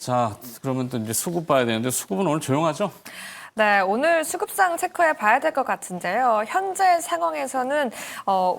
자, 그러면 또 이제 수급 봐야 되는데 수급은 오늘 조용하죠? 네, 오늘 수급상 체크해 봐야 될 것 같은데요. 현재 상황에서는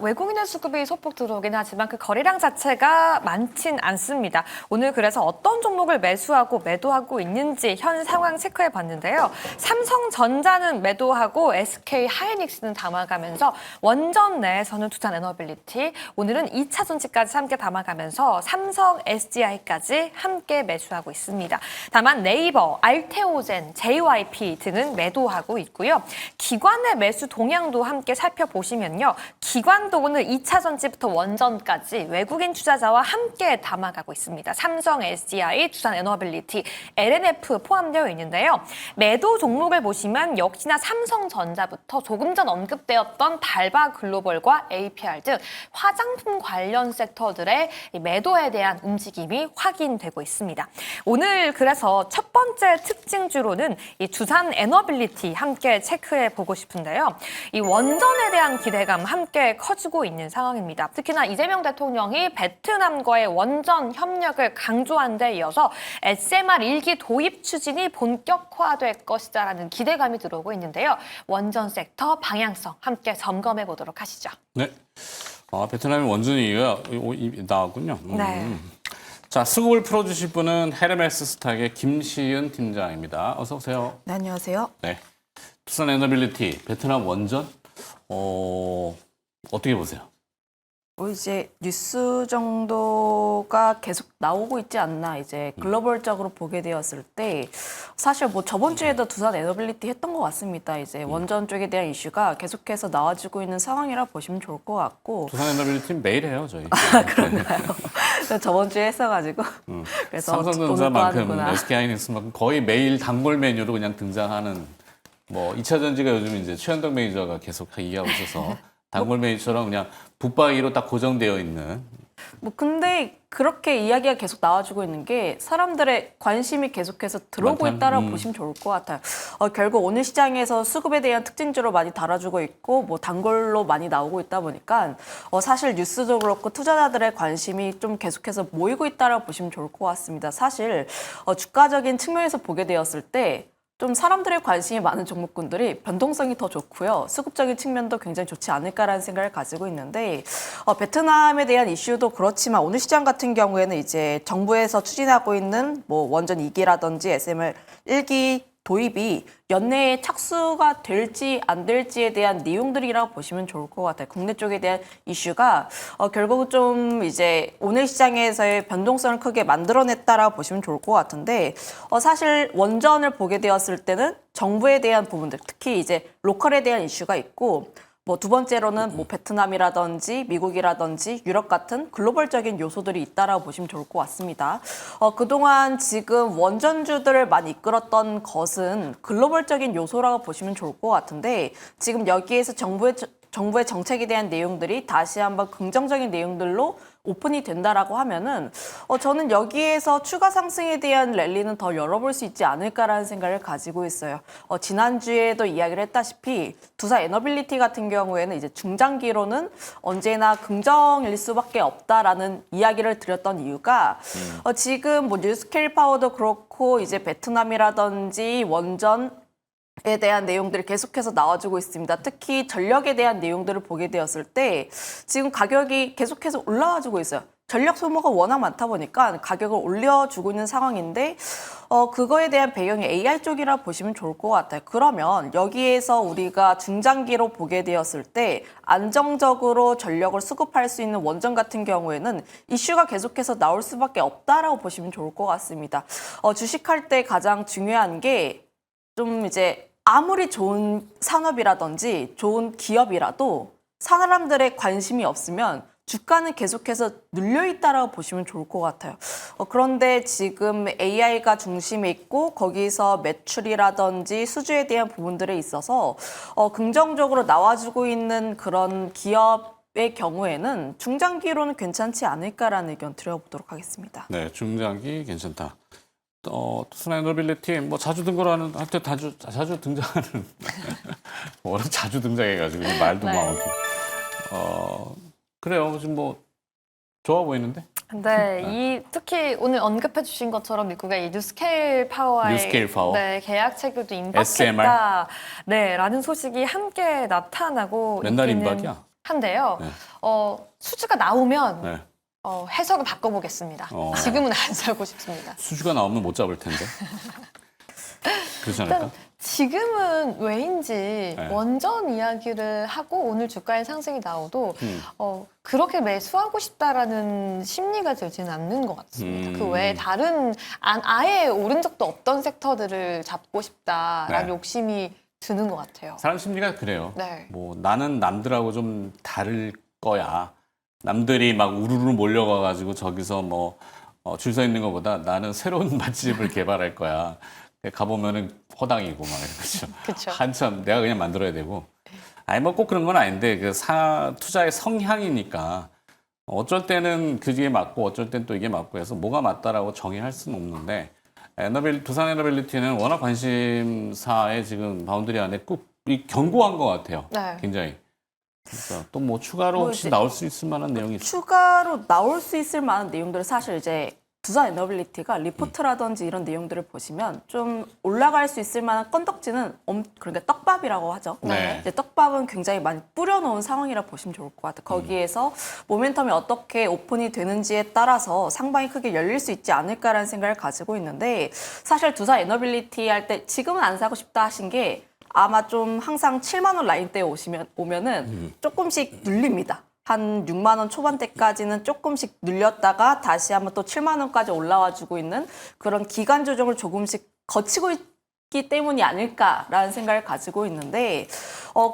외국인의 수급이 소폭 들어오긴 하지만 그 거래량 자체가 많진 않습니다. 오늘 그래서 어떤 종목을 매수하고 매도하고 있는지 현 상황 체크해 봤는데요. 삼성전자는 매도하고 SK 하이닉스는 담아가면서 원전 내에서는 두산 에너빌리티, 오늘은 2차 전지까지 함께 담아가면서 삼성 SDI까지 함께 매수하고 있습니다. 다만 네이버, 알테오젠, JYP 등은 매도하고 있고요. 기관의 매수 동향도 함께 살펴보시면요. 기관도 오늘 2차 전지부터 원전까지 외국인 투자자와 함께 담아가고 있습니다. 삼성 SDI, 두산 에너빌리티, LNF 포함되어 있는데요. 매도 종목을 보시면 역시나 삼성전자부터 조금 전 언급되었던 달바 글로벌과 APR 등 화장품 관련 섹터들의 매도에 대한 움직임이 확인되고 있습니다. 오늘 그래서 첫 번째 특징주로는 이 두산 에너빌리티 함께 체크해 보고 싶은데요. 이 원전에 대한 기대감 함께 커지고 있는 상황입니다. 특히나 이재명 대통령이 베트남과의 원전 협력을 강조한 데 이어서 SMR 1기 도입 추진이 본격화될 것이다라는 기대감이 들어오고 있는데요. 원전 섹터 방향성 함께 점검해 보도록 하시죠. 네. 베트남의 원전 얘기가 나왔군요. 네. 자, 수급을 풀어주실 분은 헤르메스 스탁의 김시은 팀장입니다. 어서 오세요. 네, 안녕하세요. 네. 두산 에너빌리티, 베트남 원전, 어떻게 보세요? 이제 뉴스 정도가 계속 나오고 있지 않나, 이제 글로벌적으로 보게 되었을 때, 사실 뭐 저번 주에도 두산 에너빌리티 했던 것 같습니다. 이제 원전 쪽에 대한 이슈가 계속해서 나와주고 있는 상황이라 보시면 좋을 것 같고. 두산 에너빌리티 매일 해요, 저희. 그런가요? 저번 주에 했어가지고. 그래서 삼성전자만큼, SK하이닉스만큼 거의 매일 단골 메뉴로 그냥 등장하는, 뭐 2차 전지가 요즘 이제 최현덕 매니저가 계속 얘기하고 있어서 단골 메뉴처럼 그냥 북바위로 딱 고정되어 있는. 뭐 근데 그렇게 이야기가 계속 나와주고 있는 게 사람들의 관심이 계속해서 들어오고 있다라고 보시면 좋을 것 같아요. 결국 오늘 시장에서 수급에 대한 특징주로 많이 달아주고 있고 뭐 단골로 많이 나오고 있다 보니까 사실 뉴스도 그렇고 투자자들의 관심이 좀 계속해서 모이고 있다라고 보시면 좋을 것 같습니다. 사실 주가적인 측면에서 보게 되었을 때 좀 사람들의 관심이 많은 종목군들이 변동성이 더 좋고요. 수급적인 측면도 굉장히 좋지 않을까라는 생각을 가지고 있는데 베트남에 대한 이슈도 그렇지만 오늘 시장 같은 경우에는 이제 정부에서 추진하고 있는 뭐 원전 2기라든지 SMR 1기 도입이 연내에 착수가 될지 안 될지에 대한 내용들이라고 보시면 좋을 것 같아요. 국내 쪽에 대한 이슈가 결국은 좀 이제 오늘 시장에서의 변동성을 크게 만들어냈다라고 보시면 좋을 것 같은데 사실 원전을 보게 되었을 때는 정부에 대한 부분들, 특히 이제 로컬에 대한 이슈가 있고 뭐 두 번째로는 뭐 베트남이라든지 미국이라든지 유럽 같은 글로벌적인 요소들이 있다라고 보시면 좋을 것 같습니다. 그동안 지금 원전주들을 많이 이끌었던 것은 글로벌적인 요소라고 보시면 좋을 것 같은데 지금 여기에서 정부의 정책에 대한 내용들이 다시 한번 긍정적인 내용들로 오픈이 된다라고 하면은 저는 여기에서 추가 상승에 대한 랠리는 더 열어볼 수 있지 않을까라는 생각을 가지고 있어요. 지난주에도 이야기를 했다시피 두산 에너빌리티 같은 경우에는 이제 중장기로는 언제나 긍정일 수밖에 없다라는 이야기를 드렸던 이유가 지금 뭐 뉴스케일 파워도 그렇고 이제 베트남이라든지 원전 에 대한 내용들이 계속해서 나와주고 있습니다. 특히 전력에 대한 내용들을 보게 되었을 때 지금 가격이 계속해서 올라와주고 있어요. 전력 소모가 워낙 많다 보니까 가격을 올려주고 있는 상황인데 그거에 대한 배경이 AI 쪽이라 보시면 좋을 것 같아요. 그러면 여기에서 우리가 중장기로 보게 되었을 때 안정적으로 전력을 수급할 수 있는 원전 같은 경우에는 이슈가 계속해서 나올 수밖에 없다라고 보시면 좋을 것 같습니다. 주식할 때 가장 중요한 게 좀 이제 아무리 좋은 산업이라든지 좋은 기업이라도 사람들의 관심이 없으면 주가는 계속해서 눌려있다라고 보시면 좋을 것 같아요. 그런데 지금 AI가 중심에 있고 거기서 매출이라든지 수주에 대한 부분들에 있어서 긍정적으로 나와주고 있는 그런 기업의 경우에는 중장기로는 괜찮지 않을까라는 의견 드려보도록 하겠습니다. 네, 중장기 괜찮다. 두산 에너빌리티 뭐 자주 등장하는 한때 자주 등장하는 워낙 자주 등장해가지고 말도 네. 많고 그래요. 지금 뭐 좋아 보이는데? 근데 이 특히 오늘 언급해 주신 것처럼 미국의 이 뉴스케일 파워의 뉴스케일 파워. 네, 계약 체결도 SMR. 임박했다. 네, 라는 소식이 함께 나타나고 맨날 있기는 임박이야. 한데요. 네. 수주가 나오면 네. 해석을 바꿔보겠습니다. 지금은 안 사고 싶습니다. 수주가 나오면 못 잡을 텐데. 그렇지 않을까? 일단 지금은 왜인지 원전 이야기를 하고 오늘 주가의 상승이 나오도 그렇게 매수하고 싶다라는 심리가 들지는 않는 것 같습니다. 그 외에 다른 아예 오른 적도 없던 섹터들을 잡고 싶다라는 네. 욕심이 드는 것 같아요. 사람 심리가 그래요. 네. 뭐 나는 남들하고 좀 다를 거야. 남들이 막 우르르 몰려가가지고 저기서 뭐 줄 서 있는 것보다 나는 새로운 맛집을 개발할 거야. 가보면은 허당이고 막 이러죠. 그쵸. 한참 내가 그냥 만들어야 되고. 아니 뭐 꼭 그런 건 아닌데 그 투자의 성향이니까 어쩔 때는 그게 맞고 어쩔 땐 또 이게 맞고 해서 뭐가 맞다라고 정의할 수는 없는데 두산 에너빌리티는 워낙 관심사에 지금 바운드리 안에 꼭 견고한 것 같아요. 네. 굉장히. 그러니까 또 뭐 추가로 뭐 혹시 이제 나올 수 있을 만한 내용이 있어요? 추가로 나올 수 있을 만한 내용들을 사실 이제 두산 에너빌리티가 리포트라든지 이런 내용들을 보시면 좀 올라갈 수 있을 만한 건덕지는 그러니까 떡밥이라고 하죠. 네. 이제 떡밥은 굉장히 많이 뿌려놓은 상황이라 보시면 좋을 것 같아요. 거기에서 모멘텀이 어떻게 오픈이 되는지에 따라서 상방이 크게 열릴 수 있지 않을까라는 생각을 가지고 있는데 사실 두산 에너빌리티 할 때 지금은 안 사고 싶다 하신 게 아마 좀 항상 7만 원 라인대에 오면은 조금씩 눌립니다. 한 6만 원 초반대까지는 조금씩 눌렸다가 다시 한번 또 7만 원까지 올라와주고 있는 그런 기간 조정을 조금씩 거치고 있기 때문이 아닐까라는 생각을 가지고 있는데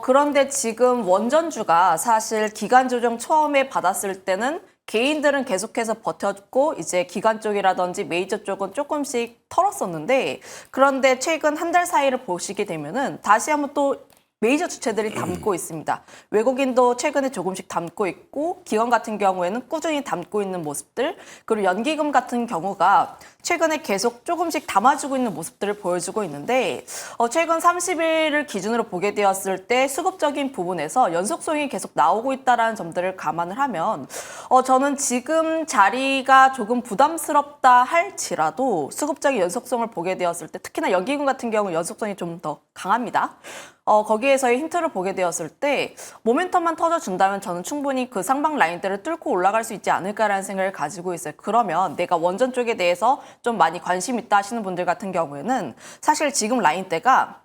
그런데 지금 원전주가 사실 기간 조정 처음에 받았을 때는 개인들은 계속해서 버텼고 이제 기관 쪽이라든지 메이저 쪽은 조금씩 털었었는데 그런데 최근 한 달 사이를 보시게 되면은 다시 한번 또 메이저 주체들이 담고 있습니다. 외국인도 최근에 조금씩 담고 있고 기관 같은 경우에는 꾸준히 담고 있는 모습들 그리고 연기금 같은 경우가 최근에 계속 조금씩 담아주고 있는 모습들을 보여주고 있는데 최근 30일을 기준으로 보게 되었을 때 수급적인 부분에서 연속성이 계속 나오고 있다는 점들을 감안을 하면 저는 지금 자리가 조금 부담스럽다 할지라도 수급적인 연속성을 보게 되었을 때 특히나 연기금 같은 경우 연속성이 좀 더 강합니다. 거기에서의 힌트를 보게 되었을 때 모멘텀만 터져준다면 저는 충분히 그 상방 라인대를 뚫고 올라갈 수 있지 않을까라는 생각을 가지고 있어요. 그러면 내가 원전 쪽에 대해서 좀 많이 관심 있다 하시는 분들 같은 경우에는 사실 지금 라인대가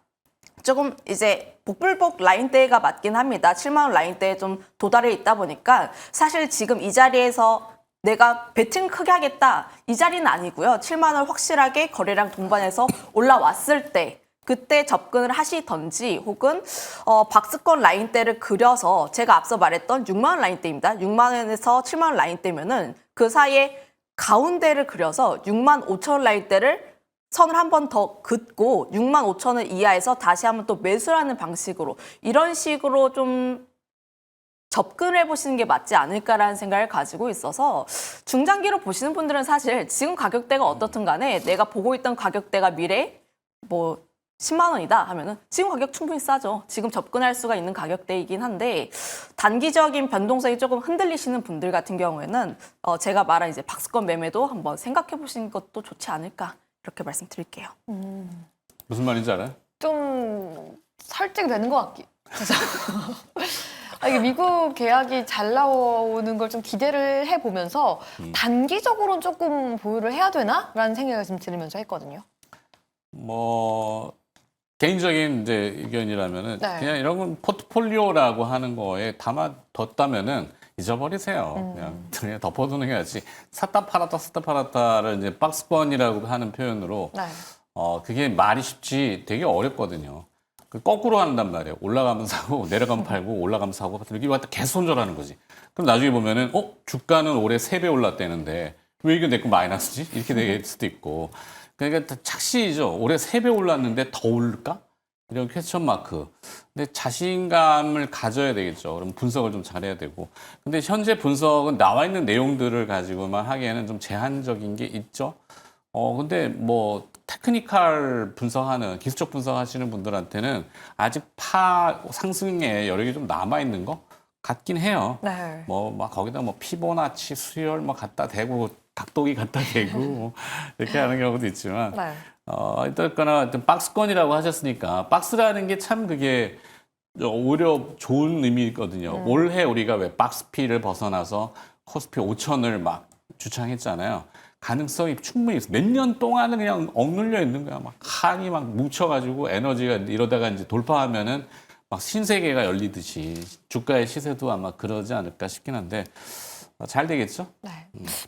조금 이제 복불복 라인대가 맞긴 합니다. 7만 원 라인대에 좀 도달해 있다 보니까 사실 지금 이 자리에서 내가 배팅 크게 하겠다 이 자리는 아니고요. 7만 원 확실하게 거래량 동반해서 올라왔을 때 그때 접근을 하시던지 혹은 박스권 라인대를 그려서 제가 앞서 말했던 6만 원 라인대입니다. 6만 원에서 7만 원 라인대면은 그 사이에 가운데를 그려서 6만 5천 원 라인대를 선을 한 번 더 긋고 6만 5천 원 이하에서 다시 한번 또 매수하는 방식으로 이런 식으로 좀 접근을 해보시는 게 맞지 않을까라는 생각을 가지고 있어서 중장기로 보시는 분들은 사실 지금 가격대가 어떻든 간에 내가 보고 있던 가격대가 미래 뭐 10만 원이다 하면은 지금 가격 충분히 싸죠. 지금 접근할 수가 있는 가격대이긴 한데 단기적인 변동성이 조금 흔들리시는 분들 같은 경우에는 제가 말한 이제 박스권 매매도 한번 생각해 보시는 것도 좋지 않을까 이렇게 말씀드릴게요. 무슨 말인지 알아요? 좀 설득되는 것 같기. 그래서 이게 미국 계약이 잘 나오는 걸 좀 기대를 해보면서 단기적으로는 조금 보유를 해야 되나라는 생각을 좀 들으면서 했거든요. 뭐 개인적인 이제 의견이라면은 네. 그냥 이런 건 포트폴리오라고 하는 거에 담아뒀다면은 잊어버리세요. 그냥 덮어두는 게 낫지. 샀다 팔았다를 이제 박스권이라고 하는 표현으로 네. 그게 말이 쉽지 되게 어렵거든요. 거꾸로 한단 말이에요. 올라가면 사고 내려가면 팔고 올라가면 사고 이렇게 왔다 계속 손절하는 거지. 그럼 나중에 보면은 주가는 올해 3배 올랐다는데 왜 이게 내 거 마이너스지? 이렇게 될 수도 있고. 그러니까 착시죠. 올해 3배 올랐는데 더 오를까? 이런 퀘스천 마크. 근데 자신감을 가져야 되겠죠. 그럼 분석을 좀 잘해야 되고. 근데 현재 분석은 나와 있는 내용들을 가지고만 하기에는 좀 제한적인 게 있죠. 근데 뭐 테크니컬 분석하는 기술적 분석하시는 분들한테는 아직 상승의 여력이 좀 남아 있는 거 같긴 해요. 네. 뭐 막 거기다 뭐 피보나치 수열 뭐 갖다 대고 닭도기 갖다 대고 뭐 이렇게 하는 경우도 있지만 네. 어쨌거나 하여튼 박스권이라고 하셨으니까 박스라는 게 참 그게 오히려 좋은 의미거든요. 올해 우리가 왜 박스피를 벗어나서 코스피 5천을 막 주창했잖아요. 가능성이 충분히 있어. 몇 년 동안은 그냥 억눌려 있는 거야. 막 한이 막 뭉쳐가지고 에너지가 이러다가 이제 돌파하면은 막 신세계가 열리듯이 주가의 시세도 아마 그러지 않을까 싶긴 한데 잘 되겠죠? 네.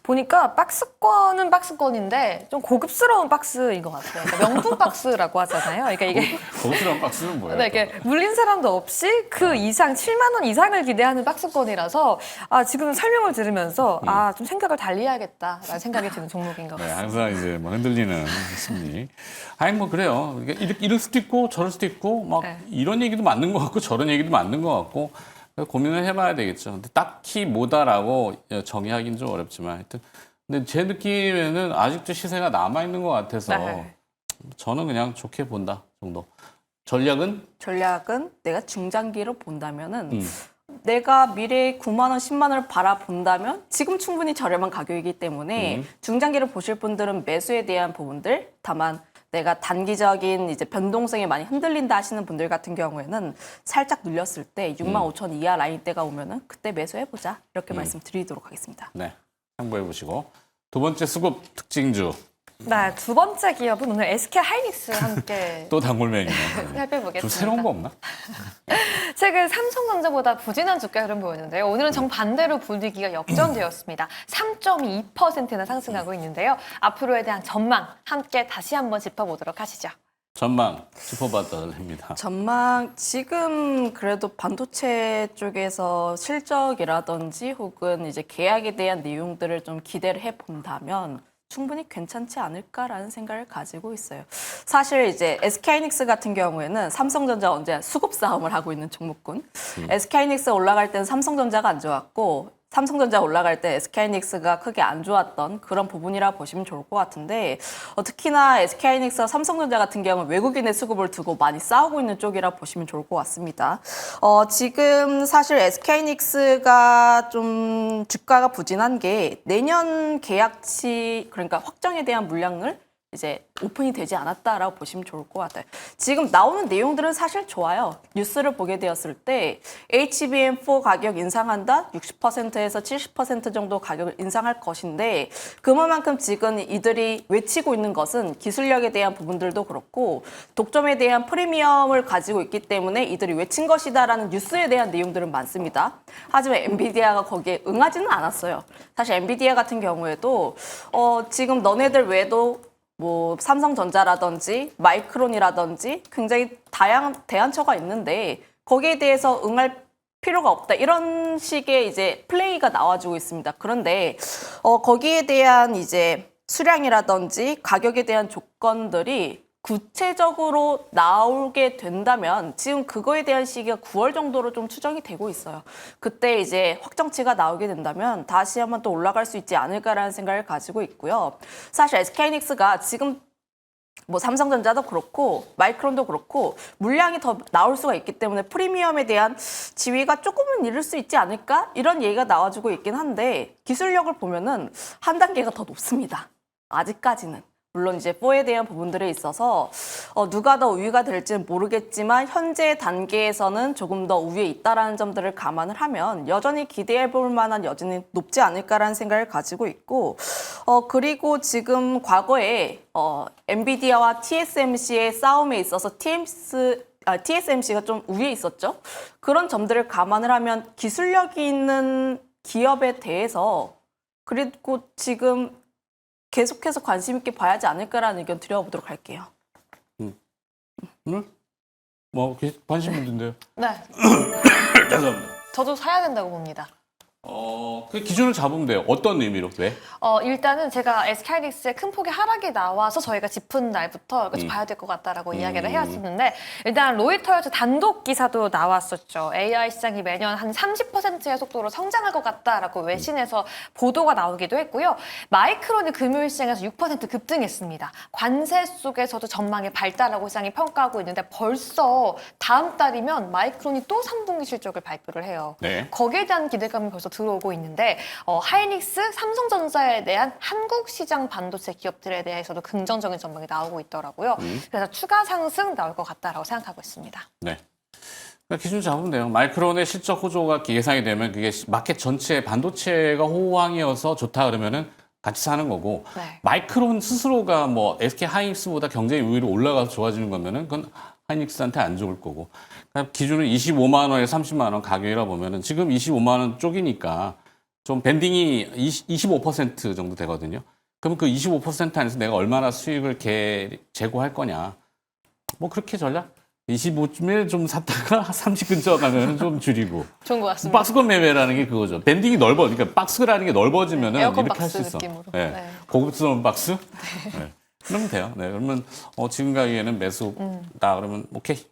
보니까 박스권은 박스권인데 좀 고급스러운 박스인 것 같아요. 그러니까 명품 박스라고 하잖아요. 그러니까 이게 고급스러운 박스는 뭐예요? 네, 이렇게 물린 사람도 없이 그 이상 7만 원 이상을 기대하는 박스권이라서 지금 설명을 들으면서 좀 생각을 달리해야겠다라는 생각이 드는 종목인 것 네, 같습니다. 항상 이제 뭐 흔들리는 심리. 아니 뭐 그래요. 이럴 수도 있고 저럴 수도 있고 막 네. 이런 얘기도 맞는 것 같고 저런 얘기도 맞는 것 같고 고민을 해봐야 되겠죠. 근데 딱히 뭐다라고 정의하기는 좀 어렵지만 하여튼 근데 제 느낌에는 아직도 시세가 남아 있는 것 같아서 네. 저는 그냥 좋게 본다 정도. 전략은 내가 중장기로 본다면은 내가 미래에 9만 원, 10만 원을 바라본다면 지금 충분히 저렴한 가격이기 때문에 중장기를 보실 분들은 매수에 대한 부분들 다만 내가 단기적인 이제 변동성이 많이 흔들린다 하시는 분들 같은 경우에는 살짝 눌렸을 때 6만 5천 이하 라인대가 오면은 그때 매수해보자 이렇게 말씀드리도록 하겠습니다. 네 참고해 보시고 두 번째 수급 특징주 네, 두 번째 기업은 오늘 SK 하이닉스 함께 또 단골맨이네. 살펴보겠습니다. 좀 새로운 거 없나? 최근 삼성전자보다 부진한 주가 흐름 보였는데요. 오늘은 정반대로 분위기가 역전되었습니다. 3.2%나 상승하고 있는데요. 앞으로에 대한 전망 함께 다시 한번 짚어보도록 하시죠. 전망 짚어봐달랍니다. 전망 지금 그래도 반도체 쪽에서 실적이라든지 혹은 이제 계약에 대한 내용들을 좀 기대를 해본다면 충분히 괜찮지 않을까라는 생각을 가지고 있어요. 사실 이제 SK하이닉스 같은 경우에는 삼성전자 언제 수급 싸움을 하고 있는 종목군. SK하이닉스 올라갈 때는 삼성전자가 안 좋았고 삼성전자 올라갈 때 SK하이닉스가 크게 안 좋았던 그런 부분이라 보시면 좋을 것 같은데 특히나 SK하이닉스와 삼성전자 같은 경우는 외국인의 수급을 두고 많이 싸우고 있는 쪽이라 보시면 좋을 것 같습니다. 지금 사실 SK하이닉스가 좀 주가가 부진한 게 내년 계약치 그러니까 확정에 대한 물량을 이제 오픈이 되지 않았다라고 보시면 좋을 것 같아요. 지금 나오는 내용들은 사실 좋아요. 뉴스를 보게 되었을 때 HBM4 가격 인상한다? 60%에서 70% 정도 가격을 인상할 것인데 그만큼 지금 이들이 외치고 있는 것은 기술력에 대한 부분들도 그렇고 독점에 대한 프리미엄을 가지고 있기 때문에 이들이 외친 것이다라는 뉴스에 대한 내용들은 많습니다. 하지만 엔비디아가 거기에 응하지는 않았어요. 사실 엔비디아 같은 경우에도 지금 너네들 외에도 뭐 삼성전자라든지 마이크론이라든지 굉장히 다양한 대안처가 있는데 거기에 대해서 응할 필요가 없다. 이런 식의 이제 플레이가 나와주고 있습니다. 그런데 거기에 대한 이제 수량이라든지 가격에 대한 조건들이 구체적으로 나오게 된다면 지금 그거에 대한 시기가 9월 정도로 좀 추정이 되고 있어요. 그때 이제 확정치가 나오게 된다면 다시 한번 또 올라갈 수 있지 않을까라는 생각을 가지고 있고요. 사실 SK하이닉스가 지금 뭐 삼성전자도 그렇고 마이크론도 그렇고 물량이 더 나올 수가 있기 때문에 프리미엄에 대한 지위가 조금은 잃을 수 있지 않을까? 이런 얘기가 나와주고 있긴 한데 기술력을 보면은 한 단계가 더 높습니다. 아직까지는. 물론 이제 4에 대한 부분들에 있어서 누가 더 우위가 될지는 모르겠지만 현재 단계에서는 조금 더 우위에 있다라는 점들을 감안을 하면 여전히 기대해 볼 만한 여지는 높지 않을까라는 생각을 가지고 있고 그리고 지금 과거에 엔비디아와 TSMC의 싸움에 있어서 TSMC가 좀 우위에 있었죠. 그런 점들을 감안을 하면 기술력이 있는 기업에 대해서 그리고 지금 계속해서 관심 있게 봐야지 않을까라는 의견 드려보도록 할게요. 뭐 관심 있는데요. 네, 죄송합니다. 저도 사야 된다고 봅니다. 그 기준을 잡으면 돼요. 어떤 의미로? 왜? 일단은 제가 SK하이닉스의 큰 폭의 하락이 나와서 저희가 짚은 날부터 이거 좀 봐야 될 것 같다라고 이야기를 해왔었는데 일단 로이터에서 단독 기사도 나왔었죠. AI 시장이 매년 한 30%의 속도로 성장할 것 같다라고 외신에서 보도가 나오기도 했고요. 마이크론이 금요일 시장에서 6% 급등했습니다. 관세 속에서도 전망이 밝다라고 시장이 평가하고 있는데 벌써 다음 달이면 마이크론이 또 3분기 실적을 발표를 해요. 네. 거기에 대한 기대감이 벌써 들어오고 있는데 하이닉스, 삼성전자에 대한 한국 시장 반도체 기업들에 대해서도 긍정적인 전망이 나오고 있더라고요. 그래서 추가 상승 나올 것 같다라고 생각하고 있습니다. 네. 그러니까 기준 잡으면 돼요. 마이크론의 실적 호조가 예상이 되면 그게 마켓 전체의 반도체가 호황이어서 좋다 그러면은 같이 사는 거고 네. 마이크론 스스로가 뭐 SK 하이닉스보다 경쟁이 위로 올라가서 좋아지는 거면은 그건 하이닉스한테 안 좋을 거고 그러니까 기준은 25만 원에서 30만 원 가격이라 보면은 지금 25만 원 쪽이니까 좀 밴딩이 25% 정도 되거든요. 그럼 그 25% 안에서 내가 얼마나 수익을 제고할 거냐. 뭐 그렇게 전략 25쯤에 좀 샀다가 30 근처 가면 좀 줄이고. 좋은 것 같습니다. 박스권 매매라는 게 그거죠. 밴딩이 그러니까 박스라는 게 넓어지면은 에어컨 이렇게 할 박스 수 있어. 느낌으로. 네. 네. 고급스러운 박스? 네. 그러면 돼요. 네. 그러면 지금 가기에는 매수다 그러면 오케이.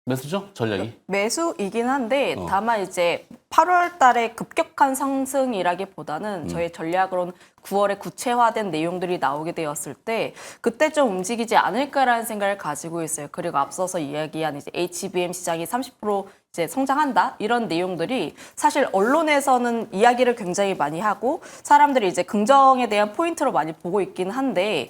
매수죠? 전략이? 매수이긴 한데 다만 이제 8월 달에 급격한 상승이라기보다는 저희 전략으로는 9월에 구체화된 내용들이 나오게 되었을 때 그때 좀 움직이지 않을까라는 생각을 가지고 있어요. 그리고 앞서서 이야기한 이제 HBM 시장이 30% 이제 성장한다 이런 내용들이 사실 언론에서는 이야기를 굉장히 많이 하고 사람들이 이제 긍정에 대한 포인트로 많이 보고 있긴 한데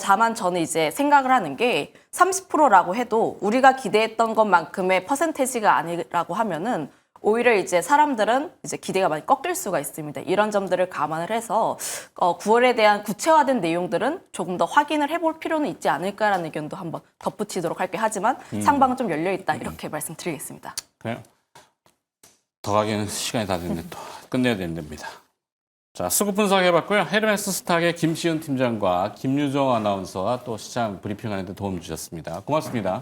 다만 저는 이제 생각을 하는 게 30%라고 해도 우리가 기대했던 것만큼의 퍼센테이지가 아니라고 하면은 오히려 이제 사람들은 이제 기대가 많이 꺾일 수가 있습니다. 이런 점들을 감안을 해서 9월에 대한 구체화된 내용들은 조금 더 확인을 해볼 필요는 있지 않을까라는 의견도 한번 덧붙이도록 할게요. 하지만 상방은 좀 열려 있다 이렇게 말씀드리겠습니다. 그래요? 더 가기에는 시간이 다 됐네 또. 끝내야 된답니다. 자, 수급 분석해봤고요. 헤르메스 스탁의 김시은 팀장과 김유정 아나운서가 또 시장 브리핑하는 데 도움 주셨습니다. 고맙습니다.